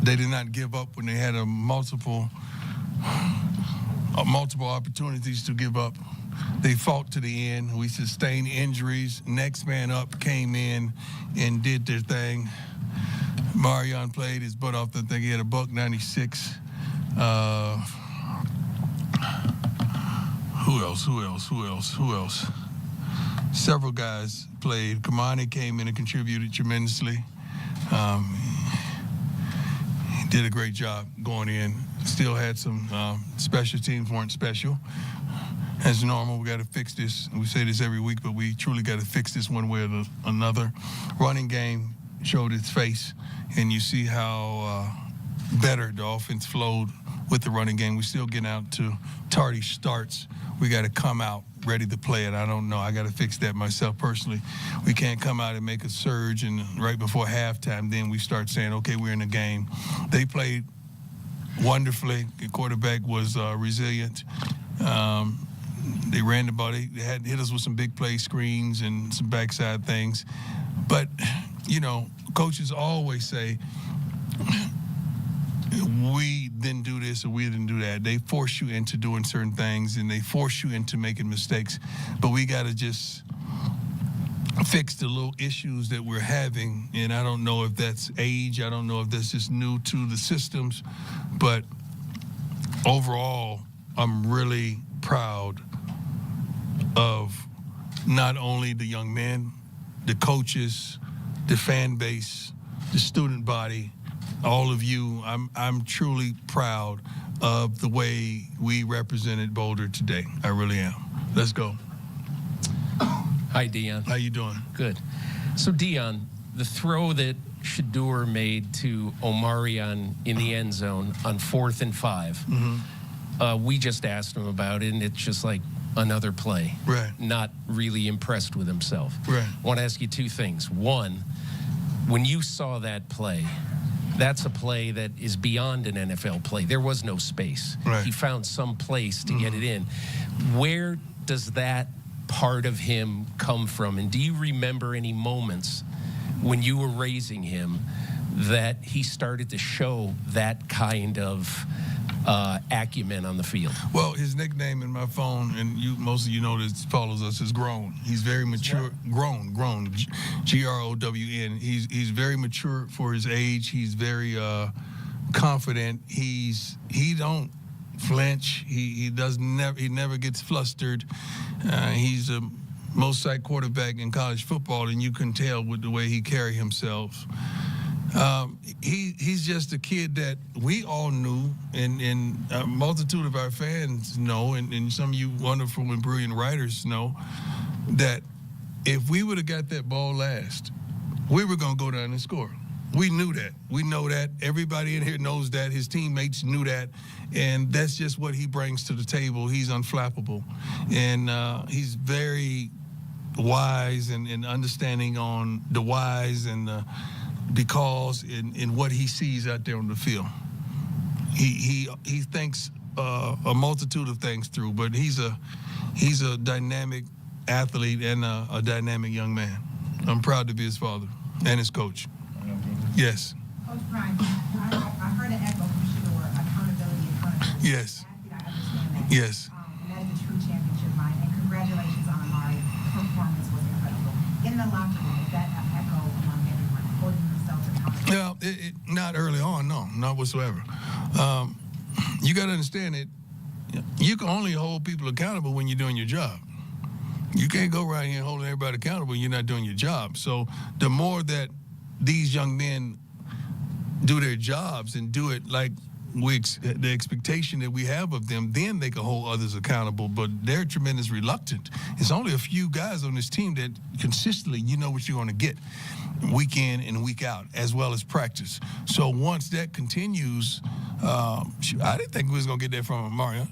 They did not give up when they had multiple opportunities to give up. They fought to the end. We sustained injuries. Next man up came in and did their thing. Marion played his butt off. I think he had a $196. Who else? Several guys played. Kamani came in and contributed tremendously. He did a great job going in. Still had some special teams weren't special. As normal, we got to fix this. We say this every week, but we truly got to fix this one way or another. Running game showed its face, and you see how better the offense flowed with the running game. We still getting out to tardy starts. We got to come out ready to play it. I don't know. I got to fix that myself personally. We can't come out and make a surge, and right before halftime, then we start saying, okay, we're in the game. They played wonderfully. The quarterback was resilient. They ran the ball. They had hit us with some big play screens and some backside things. But, you know, coaches always say, we didn't do this or we didn't do that. They force you into doing certain things, and they force you into making mistakes. But we got to just fix the little issues that we're having. And I don't know if that's age. I don't know if that's just new to the systems. But overall, I'm really proud of not only the young men, the coaches, the fan base, the student body, all of you. I'm truly proud of the way we represented Boulder today. I really am. Let's go. Hi, Deion. How you doing? Good. So, Deion, the throw that Shedeur made to Omarion in the end zone on 4th and 5, we just asked him about it, and it's just like another play. Right. Not really impressed with himself. Right. I want to ask you two things. One, when you saw that play, that's a play that is beyond an NFL play. There was no space. Right. He found some place to get it in. Where does that part of him come from? And do you remember any moments when you were raising him that he started to show that kind of acumen on the field? Well, his nickname in my phone, and most of you know this follows us, is Grown. He's very mature. Grown, G-R-O-W-N. He's very mature for his age. He's very confident. He don't flinch. He never gets flustered. He's the most psyched quarterback in college football, and you can tell with the way he carry himself. He's just a kid that we all knew, and a multitude of our fans know, and some of you wonderful and brilliant writers know, that if we would have got that ball last, we were going to go down and score. We knew that. We know that. Everybody in here knows that. His teammates knew that. And that's just what he brings to the table. He's unflappable. And he's very wise and understanding on the whys and the because in what he sees out there on the field. He thinks a multitude of things through, but he's a dynamic athlete and a dynamic young man. I'm proud to be his father and his coach. Yes. Coach Brian, I heard an echo from Shedeur, accountability. Yes. I understand that. Yes. And that is a true championship mind. And congratulations on Amari. Performance was incredible. In the locker room, is that an echo among everyone, holding themselves accountable? Well, not early on, no, not whatsoever. You got to understand it. You can only hold people accountable when you're doing your job. You can't go around here holding everybody accountable when you're not doing your job. So the more that these young men do their jobs and do it like the expectation that we have of them, then they can hold others accountable. But they're tremendous reluctant. It's only a few guys on this team that consistently, you know what you're going to get week in and week out, as well as practice. So once that continues, I didn't think we was going to get that from Mario.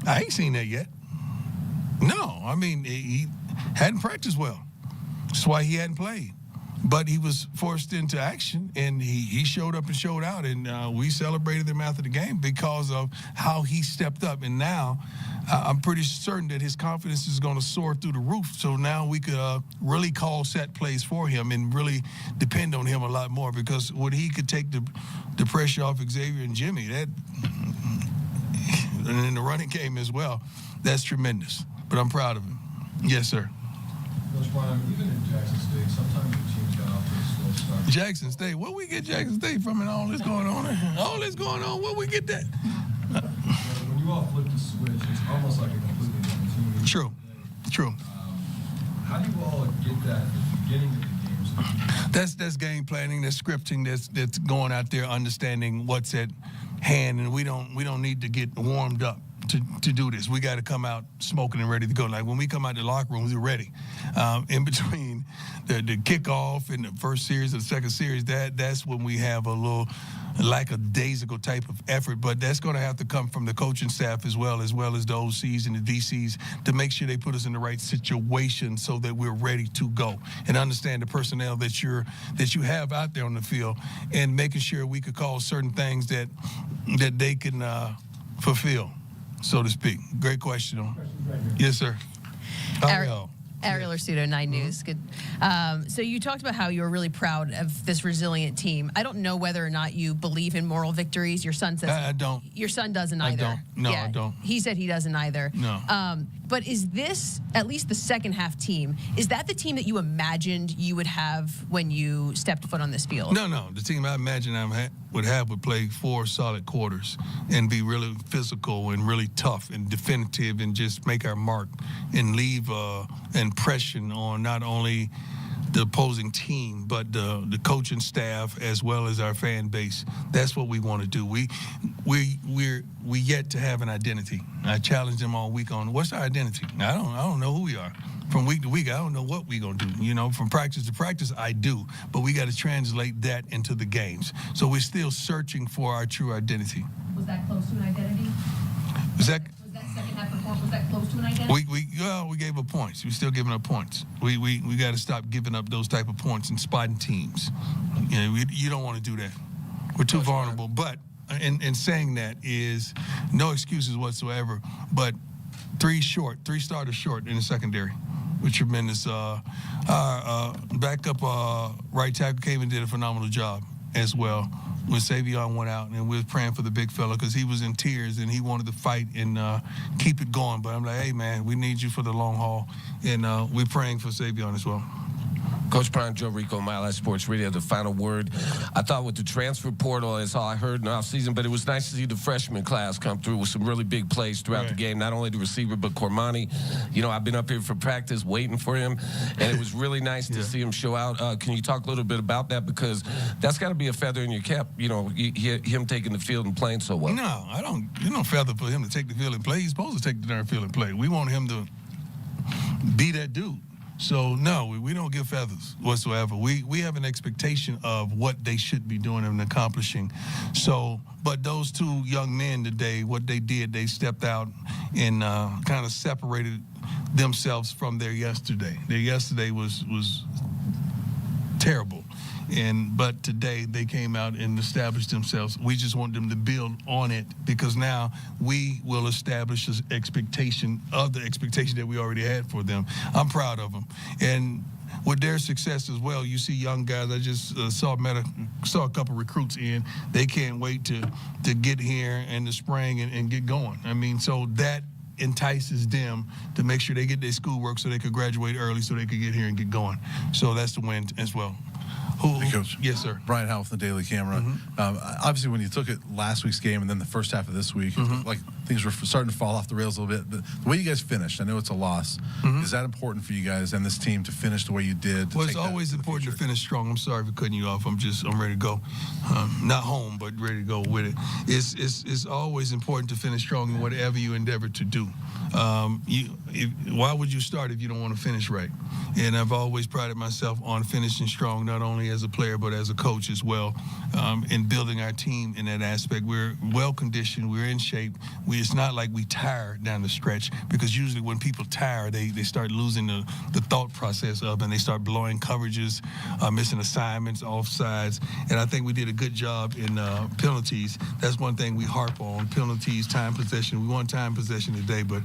I ain't seen that yet. No, I mean, he hadn't practiced well. That's why he hadn't played. But he was forced into action, and he showed up and showed out, and we celebrated him after the game because of how he stepped up. And now I'm pretty certain that his confidence is going to soar through the roof. So now we could really call set plays for him and really depend on him a lot more, because when he could take the the pressure off Xavier and Jimmy. That, and in the running game as well, that's tremendous. But I'm proud of him. Yes, sir. Coach Brian, even in Jackson State, sometimes your teams got off to a slow start. Jackson State, where we get Jackson State from and all this going on? All this going on, where we get that? When you all flip the switch, it's almost like a completely different team. True. How do you all get that at the beginning of the games? That's game planning, that's scripting, that's going out there understanding what's at hand, and we don't need to get warmed up to do this. We got to come out smoking and ready to go. Like when we come out the locker rooms, we're ready. In between the kickoff and the first series or the second series, that's when we have a little lackadaisical type of effort, but that's going to have to come from the coaching staff as well as the OCs and the DCs to make sure they put us in the right situation so that we're ready to go and understand the personnel that you have out there on the field and making sure we could call certain things that they can fulfill, so to speak. Great question. Yes, sir. Ariel Arsuto, 9 News. Good. So you talked about how you were really proud of this resilient team. I don't know whether or not you believe in moral victories. Your son says I don't. Your son doesn't either. I don't. No, I don't. He said he doesn't either. No. But is this, at least the second half team, is that the team that you imagined you would have when you stepped foot on this field? No. The team I imagined I would play 4 solid quarters and be really physical and really tough and definitive and just make our mark and leave an impression on not only the opposing team, but the coaching staff as well as our fan base. That's what we want to do. We're yet to have an identity. I challenged them all week on what's our identity. I don't know who we are. From week to week, I don't know what we're going to do. From practice to practice, I do. But we got to translate that into the games. So we're still searching for our true identity. Was that close to an identity? Was that second half performance, was that close to an identity? We gave up points. We're still giving up points. We got to stop giving up those type of points and spotting teams. You don't want to do that. We're too vulnerable. But in saying that is no excuses whatsoever. But 3 starters short in the secondary. With tremendous. Our backup right tackle came and did a phenomenal job as well. When Savion went out, and we was praying for the big fella because he was in tears and he wanted to fight and keep it going. But I'm like, hey, man, we need you for the long haul. And we're praying for Savion as well. Coach Brian, Joe Rico, Mile High Sports Radio, the final word. I thought with the transfer portal, that's all I heard in the offseason, but it was nice to see the freshman class come through with some really big plays throughout the game, not only the receiver, but Cormani. I've been up here for practice waiting for him, and it was really nice to see him show out. Can you talk a little bit about that? Because that's got to be a feather in your cap, him taking the field and playing so well. No, I don't. There's no feather for him to take the field and play. He's supposed to take the darn field and play. We want him to be that dude. So, no, we don't give feathers whatsoever. We have an expectation of what they should be doing and accomplishing. So, but those 2 young men today, what they did, they stepped out and kind of separated themselves from their yesterday. Their yesterday was terrible. But today they came out and established themselves. We just want them to build on it because now we will establish an expectation of the expectation that we already had for them. I'm proud of them. And with their success as well, you see young guys. I just saw a couple recruits in. They can't wait to get here in the spring and get going. So that entices them to make sure they get their schoolwork so they could graduate early so they could get here and get going. So that's the win as well. Hey, Coach. Yes, sir. Brian Howell from the Daily Camera. Obviously, when you took it last week's game and then the first half of this week, like things were starting to fall off the rails a little bit. The way you guys finished, I know it's a loss. Is that important for you guys and this team to finish the way you did? Well, it's always important to finish strong. I'm sorry for cutting you off. I'm ready to go. Not home, but ready to go with it. It's always important to finish strong in whatever you endeavor to do. Why would you start if you don't want to finish right? And I've always prided myself on finishing strong, not only as a player but as a coach as well, in building our team in that aspect. We're well conditioned. We're in shape. It's not like we tire down the stretch, because usually when people tire, they start losing the thought process of, and they start blowing coverages, missing assignments, offsides. And I think we did a good job in penalties. That's one thing we harp on: penalties, time possession. We won time possession today, but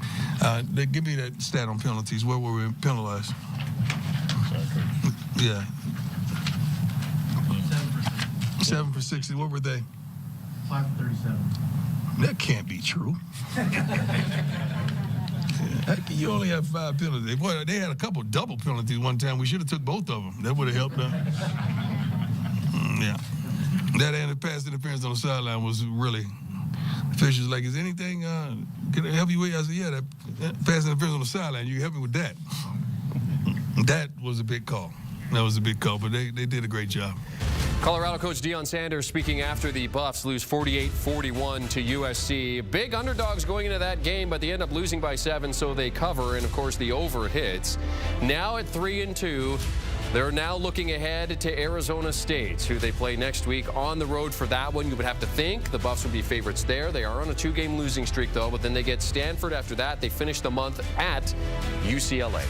give me that stat on penalties. Where were we penalized? Yeah. 7 for 60. What were they? 5 for 37. That can't be true. You only have 5 penalties. Boy, they had a couple double penalties one time. We should have took both of them. That would have helped them. Yeah. That pass interference on the sideline was really. Fisher's like, is anything, can I help you with? I said, yeah, that pass interference on the sideline. You can help me with that. That was a big call. That was a big call, but they did a great job. Colorado coach Deion Sanders speaking after the Buffs lose 48-41 to USC. Big underdogs going into that game, but they end up losing by 7, so they cover, and of course the over hits. Now at 3-2, they're now looking ahead to Arizona State, who they play next week on the road. For that one, you would have to think the Buffs would be favorites there. They are on a 2-game losing streak, though, but then they get Stanford after that. They finish the month at UCLA.